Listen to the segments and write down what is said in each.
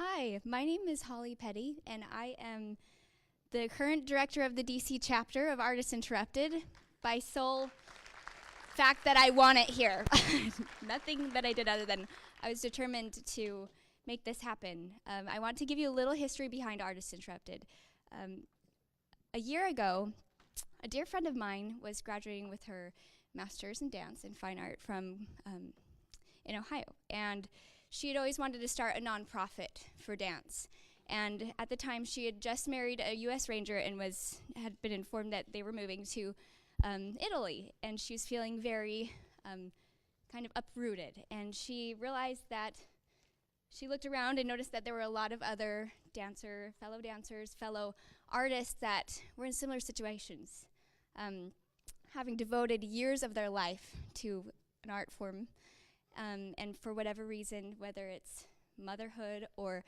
Hi, my name is Holly Petty, and I am the current director of the DC chapter of Artists Interrupted by sole fact that I want it here. Nothing that I did other than I was determined to make this happen. I want to give you a little history behind Artists Interrupted. A year ago, a dear friend of mine was graduating with her master's in dance and fine art from in Ohio, and she had always wanted to start a nonprofit for dance. And at the time, she had just married a U.S. Ranger and had been informed that they were moving to Italy. And she was feeling very kind of uprooted. And she realized that she looked around and noticed that there were a lot of other fellow dancers, fellow artists that were in similar situations, having devoted years of their life to an art form. And for whatever reason, whether it's motherhood or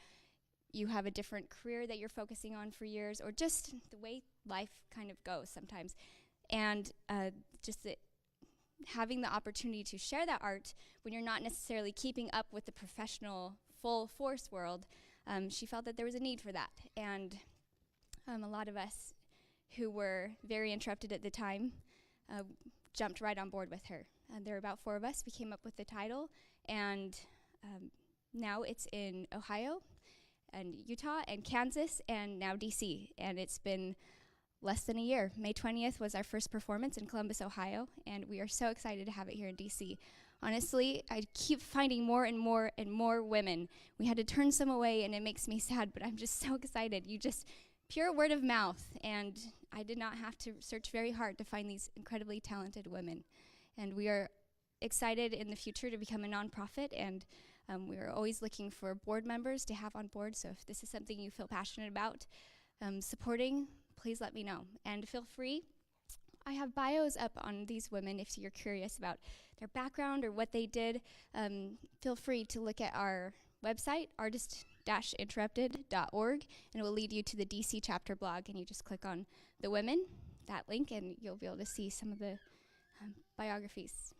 you have a different career that you're focusing on for years, or just the way life kind of goes sometimes, and having the opportunity to share that art when you're not necessarily keeping up with the professional full force world, she felt that there was a need for that. And a lot of us who were very interrupted at the time jumped right on board with her. There were about 4 of us. We came up with the title, and now it's in Ohio and Utah and Kansas and now DC, and it's been less than a year. May 20th was our first performance in Columbus, Ohio, and we are so excited to have it here in DC. Honestly, I keep finding more and more and more women. We had to turn some away, and it makes me sad, but I'm just so excited. Pure word of mouth, and I did not have to search very hard to find these incredibly talented women. And we are excited in the future to become a nonprofit, and we are always looking for board members to have on board. So if this is something you feel passionate about supporting, please let me know. And feel free. I have bios up on these women if you're curious about their background or what they did. Feel free to look at our website, artist-interrupted.org, and it will lead you to the DC chapter blog, and you just click on the women, that link, and you'll be able to see some of the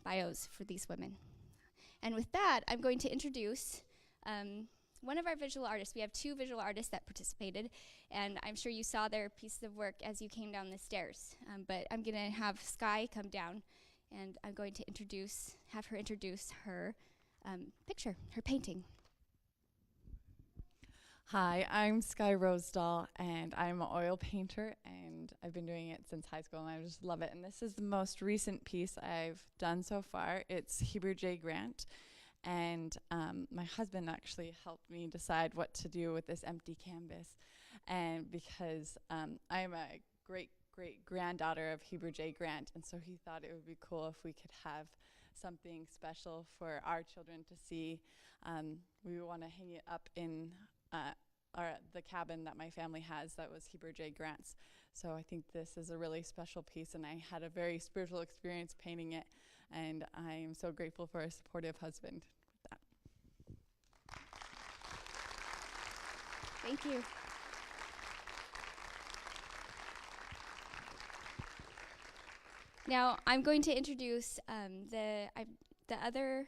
bios for these women. And with that, I'm going to introduce one of our visual artists. We have 2 visual artists that participated, and I'm sure you saw their pieces of work as you came down the stairs. But I'm going to have Skye come down, and I'm going to have her introduce her picture, her painting. Hi, I'm Skye Rosdahl, and I'm an oil painter, and I've been doing it since high school, and I just love it. And this is the most recent piece I've done so far. It's Heber J. Grant, and my husband actually helped me decide what to do with this empty canvas, and because I'm a great-great-granddaughter of Heber J. Grant, and so he thought it would be cool if we could have something special for our children to see. We want to hang it up in the cabin that my family has that was Heber J. Grant's. So I think this is a really special piece, and I had a very spiritual experience painting it, and I'm so grateful for a supportive husband with that. Thank you. Now I'm going to introduce the other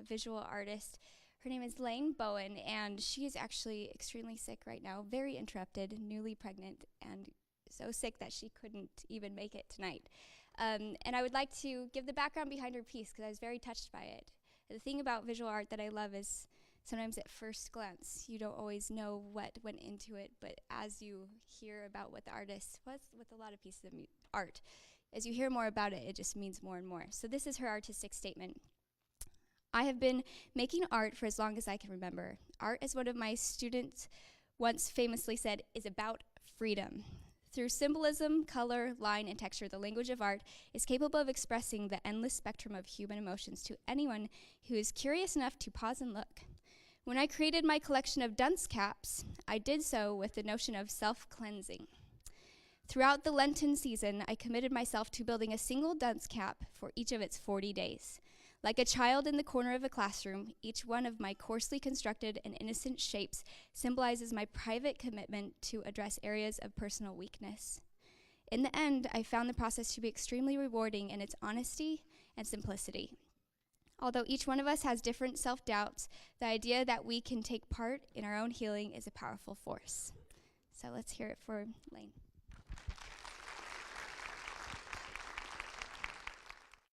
visual artist. Her name is Laine Bowen, and she is actually extremely sick right now, very interrupted, newly pregnant, and so sick that she couldn't even make it tonight. And I would like to give the background behind her piece because I was very touched by it. The thing about visual art that I love is sometimes at first glance, you don't always know what went into it, but as you hear about what the artist was with a lot of pieces of art, as you hear more about it, it just means more and more. So this is her artistic statement. I have been making art for as long as I can remember. Art, as one of my students once famously said, is about freedom. Through symbolism, color, line, and texture, the language of art is capable of expressing the endless spectrum of human emotions to anyone who is curious enough to pause and look. When I created my collection of dunce caps, I did so with the notion of self-cleansing. Throughout the Lenten season, I committed myself to building a single dunce cap for each of its 40 days. Like a child in the corner of a classroom, each one of my coarsely constructed and innocent shapes symbolizes my private commitment to address areas of personal weakness. In the end, I found the process to be extremely rewarding in its honesty and simplicity. Although each one of us has different self-doubts, the idea that we can take part in our own healing is a powerful force. So let's hear it for Laine.